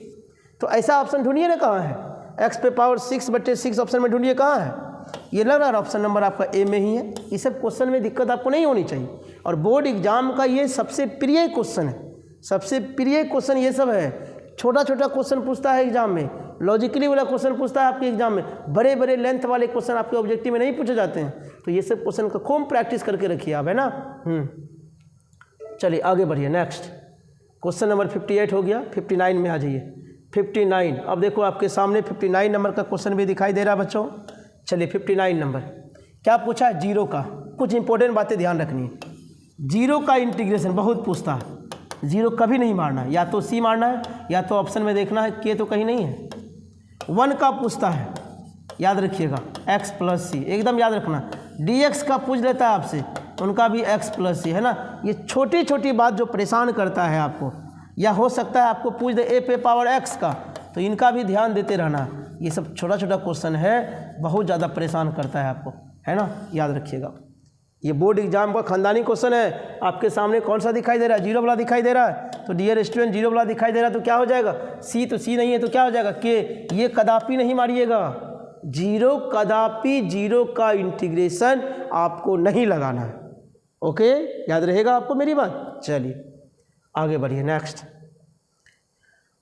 तो ऐसा ऑप्शन ढूंढिए ना, कहाँ है? x पे पावर 6 बटे 6 ऑप्शन में ढूंढिए, कहाँ है? ये लग रहा है ऑप्शन नंबर आपका ए में ही है। ये सब क्वेश्चन में दिक्कत आपको नहीं होनी चाहिए, और बोर्ड एग्जाम का ये सबसे प्रिय क्वेश्चन है, सबसे प्रिय क्वेश्चन ये सब है। छोटा छोटा क्वेश्चन पूछता है एग्जाम में, लॉजिकली वाला क्वेश्चन पूछता है आपके एग्जाम में, बड़े बड़े लेंथ वाले क्वेश्चन आपके ऑब्जेक्टिव में नहीं पूछे जाते हैं। तो ये सब क्वेश्चन का खूब प्रैक्टिस करके रखिए आप, है ना। चलिए आगे बढ़िए, नेक्स्ट क्वेश्चन नंबर 58 हो गया। 59 में आ जाइए। 59, अब देखो आपके सामने 59 नंबर का क्वेश्चन भी दिखाई दे रहा है बच्चों। चलिए 59 नंबर क्या पूछा है? जीरो का। कुछ इंपॉर्टेंट बातें ध्यान रखनी है। जीरो का इंटीग्रेशन बहुत पूछता है। जीरो कभी नहीं मारना है, या तो सी मारना है या तो ऑप्शन में देखना है के तो कहीं नहीं है। 1 का पूछता है, याद रखिएगा x प्लस सी, एकदम याद रखना। dx का पूछ लेता है आपसे, उनका भी x प्लस सी, है ना। ये छोटी छोटी बात जो परेशान करता है आपको, या हो सकता है आपको पूछ दे a पे पावर x का, तो इनका भी ध्यान देते रहना। ये सब छोटा छोटा क्वेश्चन है, बहुत ज़्यादा परेशान करता है आपको, है ना, याद रखिएगा। ये बोर्ड एग्जाम का खानदानी क्वेश्चन है। आपके सामने कौन सा दिखाई दे रहा है? जीरो वाला दिखाई दे रहा है, तो डियर स्टूडेंट जीरो वाला दिखाई दे रहा है तो क्या हो जाएगा? सी, तो सी नहीं है तो क्या हो जाएगा? के। ये कदापि नहीं मारिएगा, जीरो कदापि, जीरो का इंटीग्रेशन आपको नहीं लगाना है, ओके, याद रहेगा आपको मेरी बात। चलिए आगे बढ़िए, नेक्स्ट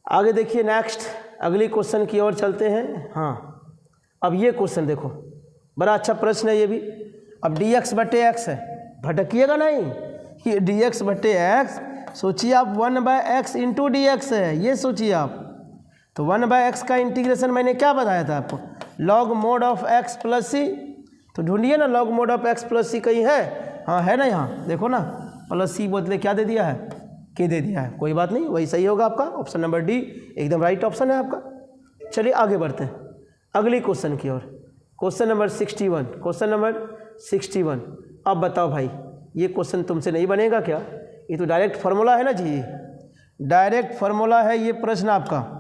आगे देखिए, नेक्स्ट अगली क्वेश्चन की ओर चलते हैं। हाँ, अब ये क्वेश्चन देखो, बड़ा अच्छा प्रश्न है ये भी। अब dx बटे x है, भटकिएगा नहीं, ये dx बटे x, सोचिए आप 1/x इंटू डी एक्स है, ये सोचिए आप। तो 1/x का इंटीग्रेशन मैंने क्या बताया था आपको? Log mod of x plus c. तो ढूंढिए ना, log mod of x plus c कहीं है? हाँ है ना, यहाँ देखो ना, प्लस सी बदले क्या दे दिया है? के दे दिया है। कोई बात नहीं, वही सही होगा आपका, ऑप्शन नंबर डी एकदम राइट ऑप्शन है आपका। चलिए आगे बढ़ते हैं अगली क्वेश्चन की ओर। Question number 61, question number 61। अब बताओ भाई, ये क्वेश्चन तुमसे नहीं बनेगा क्या? ये तो डायरेक्ट फार्मूला है ना जी, डायरेक्ट फार्मूला है ये प्रश्न आपका।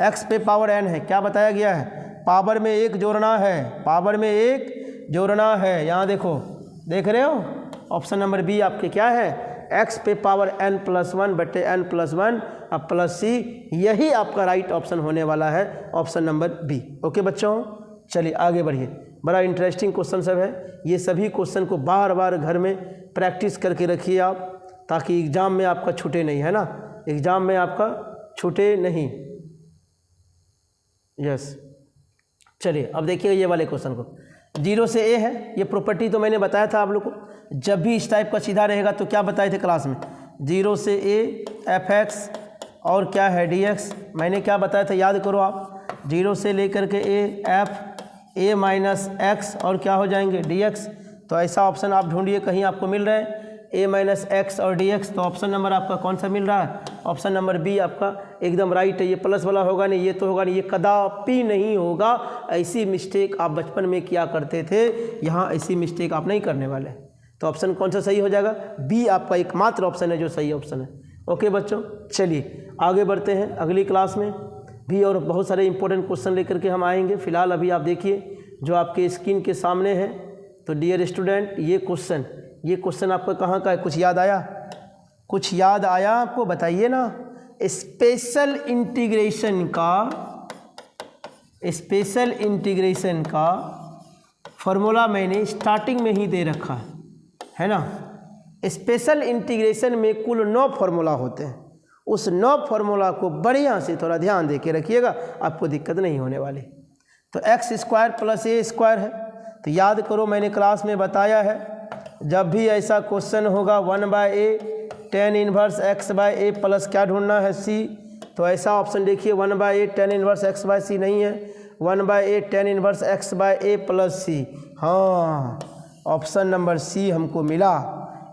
x पे पावर n है, क्या बताया गया है? पावर में 1 जोड़ना है, पावर में 1 जोड़ना है। यहाँ देखो, देख रहे हो, ऑप्शन नंबर बी आपके क्या है? x पे पावर n प्लस 1 बटे n प्लस 1 अब प्लस सी, यही आपका राइट ऑप्शन होने वाला है, ऑप्शन नंबर बी। ओके बच्चों, चलिए आगे बढ़िए। बड़ा इंटरेस्टिंग क्वेश्चन सब है, ये सभी क्वेश्चन को बार बार घर में प्रैक्टिस करके रखिए आप, ताकि एग्ज़ाम में आपका छूटे नहीं, है ना, एग्ज़ाम में आपका छूटे नहीं। यस, चलिए अब देखिए ये वाले क्वेश्चन को। 0 से a है, ये प्रॉपर्टी तो मैंने बताया था आप लोग को, जब भी इस टाइप का सीधा रहेगा तो क्या बताए थे क्लास में? 0 से a fx और क्या है dx, मैंने क्या बताया था याद करो आप। 0 से लेकर के a माइनस एक्स और क्या हो जाएंगे? dx। तो ऐसा ऑप्शन आप ढूंढिए, कहीं आपको मिल रहा है a माइनस एक्स और dx, तो ऑप्शन नंबर आपका कौन सा मिल रहा है? ऑप्शन नंबर बी आपका एकदम राइट है। ये प्लस वाला होगा नहीं, ये तो होगा नहीं, ये कदापि नहीं होगा। ऐसी मिस्टेक आप बचपन में किया करते थे, यहाँ ऐसी मिस्टेक आप नहीं करने वाले। तो ऑप्शन कौन सा सही हो जाएगा? बी आपका एकमात्र ऑप्शन है जो सही ऑप्शन है। ओके बच्चों, चलिए आगे बढ़ते हैं। अगली क्लास में भी और बहुत सारे इंपॉर्टेंट क्वेश्चन लेकर के हम आएंगे। फिलहाल अभी आप देखिए जो आपके स्क्रीन के सामने है। तो डियर स्टूडेंट, ये क्वेश्चन आपका कहाँ का है? कुछ याद आया? कुछ याद आया आपको? बताइए ना। स्पेशल इंटीग्रेशन का फॉर्मूला मैंने स्टार्टिंग में ही दे रखा है ना। स्पेशल इंटीग्रेशन में कुल 9 फार्मूला होते हैं। उस 9 फार्मूला को बढ़िया से थोड़ा ध्यान दे के रखिएगा, आपको दिक्कत नहीं होने वाली। तो एक्स स्क्वायर प्लस ए स्क्वायर है, तो याद करो मैंने क्लास में बताया है, जब भी ऐसा क्वेश्चन होगा 1/a tan inverse x/a plus क्या ढूंढना है? c। तो ऐसा ऑप्शन देखिए 1/a tan इनवर्स x/c नहीं है, 1/a tan inverse x/a plus c। हाँ, ऑप्शन नंबर सी हमको मिला।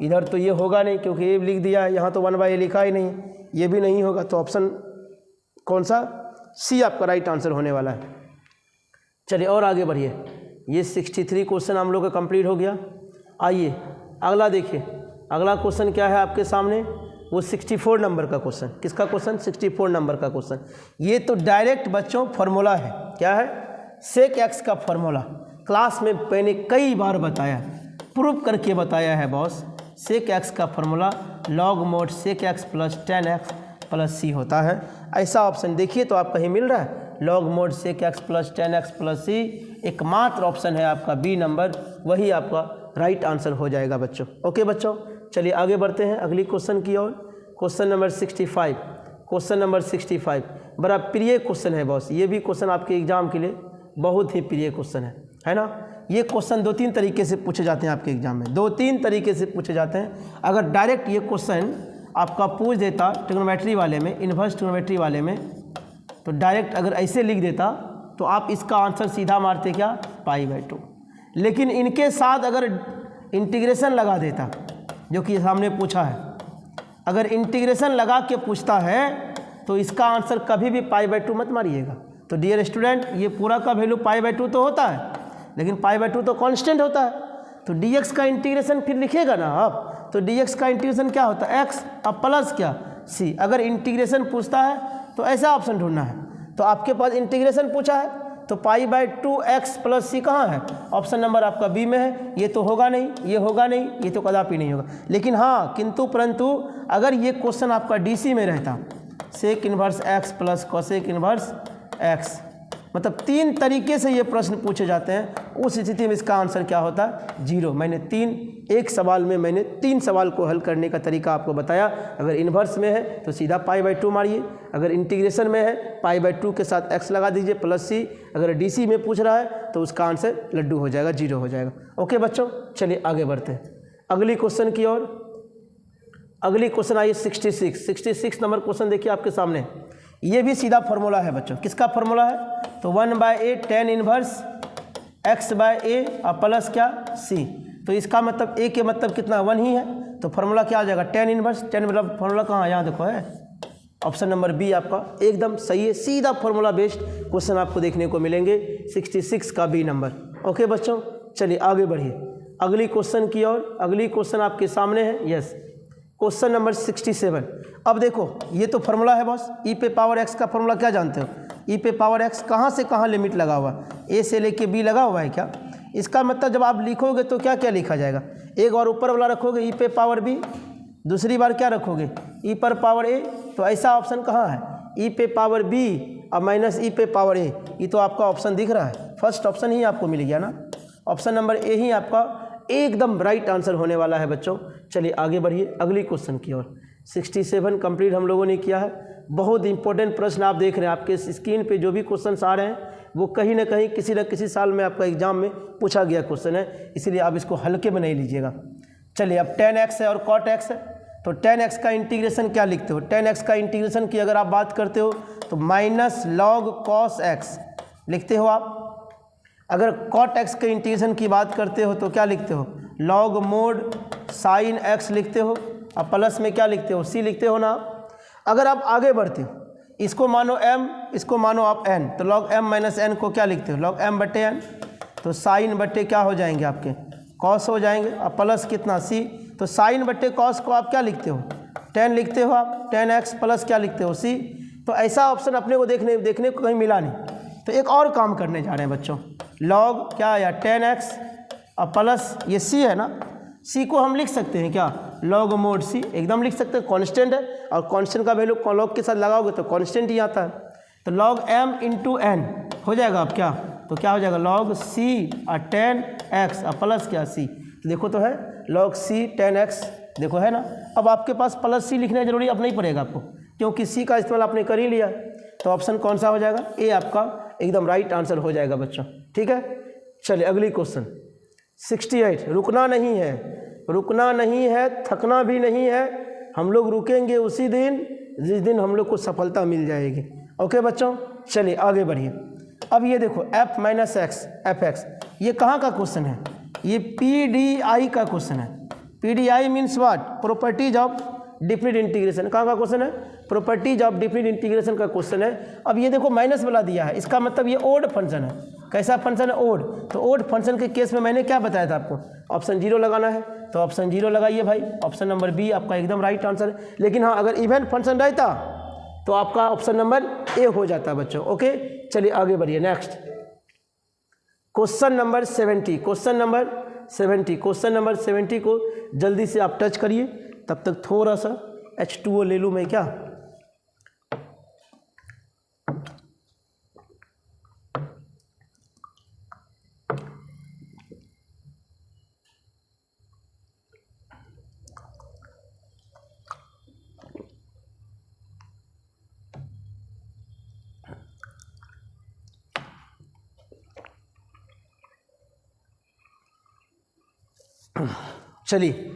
इधर तो ये होगा नहीं क्योंकि ये लिख दिया है, यहाँ तो 1/a लिखा ही नहीं, ये भी नहीं होगा, तो ऑप्शन कौन सा, सी आपका राइट आंसर होने वाला है। चलिए और आगे बढ़िए, ये 63 क्वेश्चन हम लोग का कंप्लीट हो गया। आइए अगला देखिए, अगला क्वेश्चन क्या है आपके सामने, वो 64 नंबर का क्वेश्चन। किसका क्वेश्चन, 64 नंबर का क्वेश्चन। ये तो डायरेक्ट बच्चों फॉर्मूला है, क्या है, सेक एक्स का फॉर्मूला। क्लास में मैंने कई बार बताया, प्रूव करके बताया है बॉस। सेक एक्स का formula log mod sec x plus 10x plus C होता है। ऐसा ऑप्शन देखिए तो आप कहीं मिल रहा है, log mod sec x plus 10x plus C, एकमात्र ऑप्शन है आपका बी नंबर, वही आपका राइट आंसर हो जाएगा बच्चों। ओके बच्चों, चलिए आगे बढ़ते हैं अगली क्वेश्चन की ओर। क्वेश्चन नंबर 65, क्वेश्चन नंबर 65 बड़ा प्रिय क्वेश्चन है बॉस। ये भी क्वेश्चन आपके एग्जाम के लिए बहुत ही प्रिय क्वेश्चन है ना। ये क्वेश्चन 2-3 तरीके से पूछे जाते हैं आपके एग्जाम में, 2-3 तरीके से पूछे जाते हैं। अगर डायरेक्ट ये क्वेश्चन आपका पूछ देता ट्रिग्नोमेट्री वाले में, इन्वर्स ट्रिग्नोमेट्री वाले में, तो डायरेक्ट अगर ऐसे लिख देता तो आप इसका आंसर सीधा मारते क्या, π/2। लेकिन इनके साथ अगर इंटीग्रेशन लगा देता, जो कि सामने पूछा है, अगर इंटीग्रेशन लगा के पूछता है तो इसका आंसर कभी भी π/2 मत मारिएगा। तो डियर स्टूडेंट, ये पूरा का वैल्यू π/2 तो होता है, लेकिन π/2 तो कांस्टेंट होता है। तो dx का इंटीग्रेशन फिर लिखेगा ना आप, तो dx का इंटीग्रेशन क्या होता है, x अब प्लस क्या c। अगर इंटीग्रेशन पूछता है तो ऐसा ऑप्शन ढूंढना है। तो आपके पास इंटीग्रेशन पूछा है तो π/2x प्लस सी कहाँ है, ऑप्शन नंबर आपका बी में है। ये तो होगा नहीं, ये होगा नहीं, ये तो कदापि नहीं होगा। लेकिन हाँ, किंतु परंतु अगर ये क्वेश्चन आपका डीसी में रहता, sec inverse x plus cosec inverse x, मतलब 3 तरीके से ये प्रश्न पूछे जाते हैं, उस स्थिति में इसका आंसर क्या होता है, 0। मैंने एक सवाल में मैंने 3 सवाल को हल करने का तरीका आपको बताया। अगर इन्वर्स में है तो सीधा π/2 मारिए, अगर इंटीग्रेशन में है π/2 के साथ x लगा दीजिए प्लस सी, अगर डीसी में पूछ रहा है तो उसका आंसर लड्डू हो जाएगा, 0 हो जाएगा। ओके बच्चों, चलिए आगे बढ़ते हैं अगली क्वेश्चन की ओर। अगली क्वेश्चन आइए 66 नंबर क्वेश्चन देखिए आपके सामने। ये भी सीधा फार्मूला है बच्चों। किसका फार्मूला है, तो 1/a tan इन्वर्स x/a और प्लस क्या c। तो इसका मतलब a के मतलब कितना 1 ही है, तो फार्मूला क्या आ जाएगा, tan इन्वर्स। tan मतलब फार्मूला कहाँ, यहाँ देखो है, ऑप्शन नंबर बी आपका एकदम सही है। सीधा फार्मूला बेस्ड क्वेश्चन आपको देखने को मिलेंगे 66 का बी नंबर। ओके बच्चों, चलिए आगे बढ़िए अगली क्वेश्चन की ओर। अगली क्वेश्चन आपके सामने है, यस, क्वेश्चन नंबर 67। अब देखो ये तो फार्मूला है बॉस, e पे पावर x का फार्मूला क्या जानते हो, e पे पावर x कहाँ से कहाँ लिमिट लगा हुआ है, a से लेके b लगा हुआ है क्या। इसका मतलब जब आप लिखोगे तो क्या क्या लिखा जाएगा, एक बार ऊपर वाला रखोगे e पे पावर b, दूसरी बार क्या रखोगे e पर पावर a। तो ऐसा ऑप्शन कहाँ है, e पे पावर b और माइनस e पे पावर a। ये तो आपका ऑप्शन दिख रहा है, फर्स्ट ऑप्शन ही आपको मिल गया ना, ऑप्शन नंबर ए ही आपका एकदम राइट आंसर होने वाला है बच्चों। चलिए आगे बढ़िए अगली क्वेश्चन की ओर। 67 कंप्लीट हम लोगों ने किया है। बहुत इंपॉर्टेंट प्रश्न आप देख रहे हैं, आपके स्क्रीन पे जो भी क्वेश्चंस आ रहे हैं वो कहीं ना कहीं किसी न किसी साल में आपका एग्जाम में पूछा गया क्वेश्चन है, इसलिए आप इसको हल्के में नहीं लीजिएगा। चलिए अब tan x है और cot x है, तो tan x का इंटीग्रेशन क्या लिखते हो, tan x का इंटीग्रेशन की अगर आप बात करते हो तो माइनस लॉग cos x लिखते हो आप। अगर cot x के इंटीग्रेशन की बात करते हो तो क्या लिखते हो, लॉग मोड साइन x लिखते हो और प्लस में क्या लिखते हो, c लिखते हो ना। अगर आप आगे बढ़ते हो, इसको मानो m, इसको मानो आप n, तो लॉग m माइनस n को क्या लिखते हो, लॉग m बटे n। तो साइन बटे क्या हो जाएंगे आपके, कॉस हो जाएंगे और प्लस कितना c। तो साइन बटे कॉस को आप क्या लिखते हो, tan लिखते हो आप, tan x प्लस क्या लिखते हो c। तो ऐसा ऑप्शन अपने को देखने को कहीं मिला नहीं। तो एक और काम करने जा रहे हैं बच्चों, लॉग क्या आया tan x और प्लस ये c है ना, c को हम लिख सकते हैं क्या, लॉग मोड c एकदम लिख सकते हैं, कांस्टेंट है और कांस्टेंट का वैल्यू लॉग के साथ लगाओगे तो कांस्टेंट ही आता है। तो लॉग m इंटू n हो जाएगा अब क्या, तो क्या हो जाएगा लॉग c और tan x और प्लस क्या c। देखो तो है लॉग c tan x, देखो है ना। अब आपके पास प्लस c लिखना जरूरी अब नहीं पड़ेगा आपको, क्योंकि c का इस्तेमाल आपने कर ही लिया। तो ऑप्शन कौन सा हो जाएगा, ए आपका एकदम राइट आंसर हो जाएगा बच्चों। ठीक है, चलिए अगली क्वेश्चन 68। रुकना नहीं है, रुकना नहीं है, थकना भी नहीं है, हम लोग रुकेंगे उसी दिन जिस दिन हम लोग को सफलता मिल जाएगी। ओके बच्चों, चलिए आगे बढ़िए। अब ये देखो f minus x F x, ये कहाँ का क्वेश्चन है, ये PDI का क्वेश्चन है। PDI means what? Properties of definite integration. कहाँ का क्वेश्चन है? प्रॉपर्टीज ऑफ डिफिनिट इंटीग्रेशन का क्वेश्चन है। अब ये देखो माइनस वाला दिया है, इसका मतलब ये ओड फंक्शन है। कैसा फंक्शन है? ओड। तो ओड फंक्शन के केस में मैंने क्या बताया था आपको? ऑप्शन 0 लगाना है, तो ऑप्शन 0 लगाइए भाई। ऑप्शन नंबर बी आपका एकदम राइट आंसर है। लेकिन हाँ, अगर इवन फंक्शन रहता तो आपका ऑप्शन नंबर ए हो जाता है बच्चों। ओके, चलिए आगे बढ़िए। Next question number 70। Question number 70 को जल्दी से आप टच करिए। तब तक थोड़ा सा H2O ले लूँ मैं क्या? चलिए,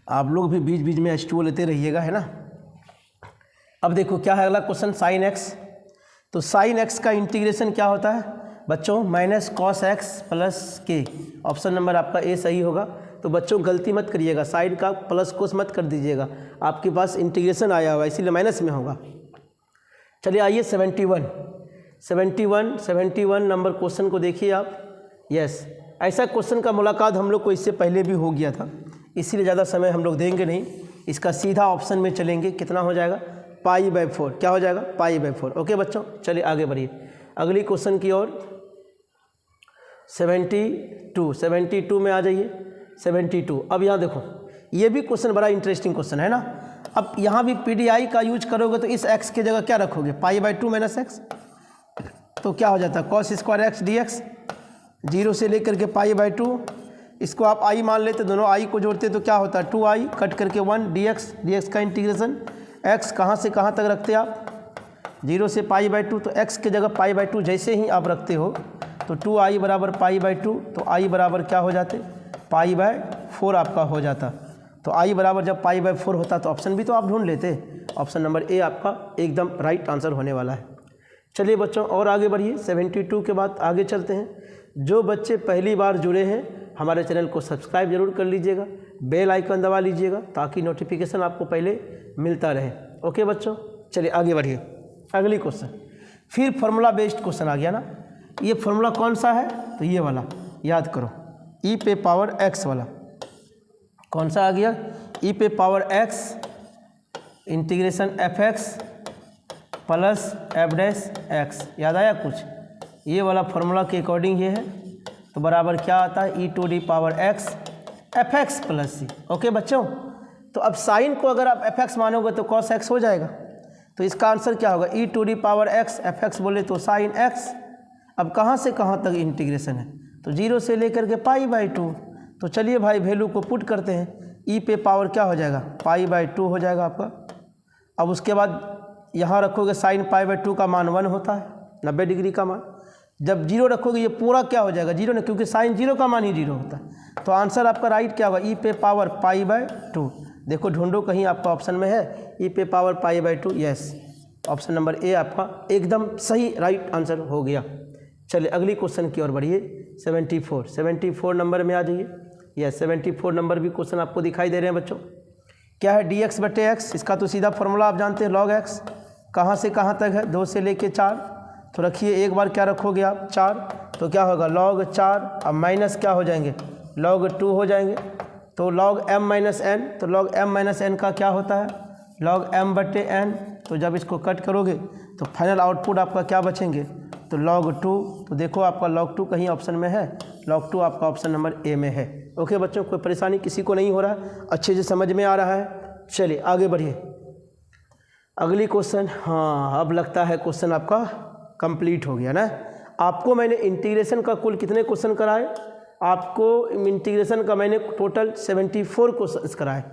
आप लोग भी बीच बीच में H2O लेते रहिएगा, है ना। अब देखो क्या है अगला क्वेश्चन, साइन एक्स। तो साइन एक्स का इंटीग्रेशन क्या होता है बच्चों? माइनस कॉस एक्स प्लस के। ऑप्शन नंबर आपका ए सही होगा। तो बच्चों गलती मत करिएगा, साइन का प्लस कोस मत कर दीजिएगा, आपके पास इंटीग्रेशन आया हुआ इसीलिए माइनस में होगा। चलिए आइए 71 नंबर क्वेश्चन को देखिए आप। यस, ऐसा क्वेश्चन का मुलाकात हम लोग को इससे पहले भी हो गया था, इसीलिए ज़्यादा समय हम लोग देंगे नहीं। इसका सीधा ऑप्शन में चलेंगे। कितना हो जाएगा? π/4। क्या हो जाएगा? π/4। ओके बच्चों, चलिए आगे बढ़िए अगली क्वेश्चन की ओर। 72 में आ जाइए। 72। अब यहाँ देखो, ये भी क्वेश्चन बड़ा इंटरेस्टिंग क्वेश्चन है ना। अब यहाँ भी PDI का यूज करोगे तो इस x की जगह क्या रखोगे? π/2 - x। तो क्या हो जाता है? cos square x dx। 0 से लेकर के π/2, इसको आप i मान लेते, दोनों i को जोड़ते तो क्या होता है? 2i कट करके 1 dx का इंटीग्रेशन। x कहाँ से कहाँ तक रखते आप? 0 से π/2। तो x की जगह π/2 जैसे ही आप रखते हो तो 2i बराबर π/2, तो i बराबर क्या हो जाते? π/4 आपका हो जाता। तो i बराबर जब π/4 होता तो ऑप्शन भी तो आप ढूंढ लेते। ऑप्शन नंबर ए आपका एकदम राइट आंसर होने वाला है। चलिए बच्चों और आगे बढ़िए। 72 के बाद आगे चलते हैं। जो बच्चे पहली बार जुड़े हैं हमारे चैनल को सब्सक्राइब जरूर कर लीजिएगा, बेल आइकन दबा लीजिएगा ताकि नोटिफिकेशन आपको पहले मिलता रहे। ओके बच्चों, चलिए आगे बढ़िए अगली क्वेश्चन। फिर फार्मूला बेस्ड क्वेश्चन आ गया ना। ये फार्मूला कौन सा है? तो ये वाला याद करो, e⁻x वाला। कौन सा आ गया? e⁻x integration fx plus f'(x). याद आया कुछ? ये वाला फार्मूला के अकॉर्डिंग ये है। तो बराबर क्या आता है? e⁻x fx plus c। Okay बच्चों, तो अब साइन को अगर आप fx मानोगे तो cos x हो जाएगा। तो इसका आंसर क्या होगा? e⁻x fx बोले तो sin x। अब कहाँ से कहाँ तक इंटीग्रेशन है? तो 0 से लेकर के π/2। तो चलिए भाई वैल्यू को पुट करते हैं। e पे पावर क्या हो जाएगा? π/2 हो जाएगा आपका। अब उसके बाद यहाँ रखोगे sin π/2 का मान 1 होता है, 90 डिग्री का मान। जब 0 रखोगे ये पूरा क्या हो जाएगा? 0 ना, क्योंकि sin 0 का मान ही 0 होता है। तो आंसर आपका राइट क्या होगा? e पे पावर π/2। देखो ढूंढो कहीं आपका ऑप्शन में है e पे power π/2। Yes, option number A आपका एकदम सही राइट आंसर हो गया। चलिए अगली क्वेश्चन की ओर बढ़िए। 74 नंबर में आ जाइए। यस, 74 नंबर भी क्वेश्चन आपको दिखाई दे रहे हैं बच्चों। क्या है? dx/x। इसका तो सीधा फॉर्मूला आप जानते हैं, log x। कहाँ से कहाँ तक है? 2 से लेके 4। तो रखिए एक बार क्या रखोगे आप? 4। तो क्या होगा? log 4। अब माइनस क्या हो जाएंगे? log 2 हो जाएंगे। तो log m-n। तो log m-n का क्या होता है? log m/n। तो जब इसको कट करोगे तो फाइनल आउटपुट आपका क्या बचेंगे? तो log 2। तो देखो आपका log 2 कहीं ऑप्शन में है, log 2 आपका ऑप्शन नंबर ए में है। ओके बच्चों, कोई परेशानी किसी को नहीं हो रहा है? अच्छे से समझ में आ रहा है? चलिए आगे बढ़िए अगली क्वेश्चन। हाँ, अब लगता है क्वेश्चन आपका कंप्लीट हो गया ना। आपको मैंने इंटीग्रेशन का कुल कितने क्वेश्चन कराए? आपको इंटीग्रेशन का मैंने टोटल 74 क्वेश्चन कराए।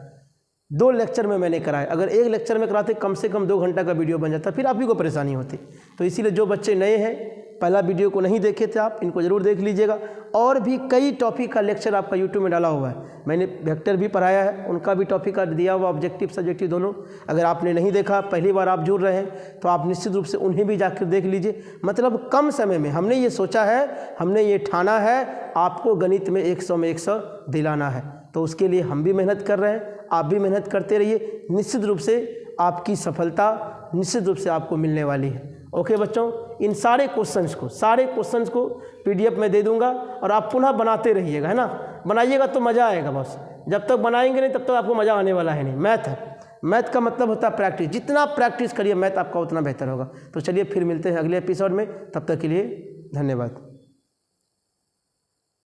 2 लेक्चर में मैंने कराए। अगर एक लेक्चर में कराते कम से कम 2 घंटा का वीडियो बन जाता, फिर आप ही को परेशानी होती। तो इसीलिए जो बच्चे नए हैं पहला वीडियो को नहीं देखे थे आप, इनको ज़रूर देख लीजिएगा। और भी कई टॉपिक का लेक्चर आपका यूट्यूब में डाला हुआ है, मैंने वेक्टर भी पढ़ाया है, उनका भी टॉपिक का दिया हुआ, ऑब्जेक्टिव सब्जेक्टिव दोनों। अगर आपने नहीं देखा, पहली बार आप जुड़ रहे हैं, तो आप निश्चित रूप से उन्हें भी जाकर देख लीजिए। मतलब कम समय में हमने ये सोचा है, हमने ये ठाना है, आपको गणित में 100 में 100 दिलाना है। तो उसके लिए हम भी मेहनत कर रहे हैं, आप भी मेहनत करते रहिए। निश्चित रूप से आपकी सफलता निश्चित रूप से आपको मिलने वाली है। ओके बच्चों, इन सारे क्वेश्चंस को पीडीएफ में दे दूंगा और आप पुनः बनाते रहिएगा, है ना। बनाइएगा तो मज़ा आएगा बस, जब तक बनाएंगे नहीं तब तक आपको मज़ा आने वाला है नहीं। मैथ है, मैथ का मतलब होता है प्रैक्टिस, जितना प्रैक्टिस करिए मैथ आपका उतना बेहतर होगा। तो चलिए फिर मिलते हैं अगले एपिसोड में, तब तक के लिए धन्यवाद।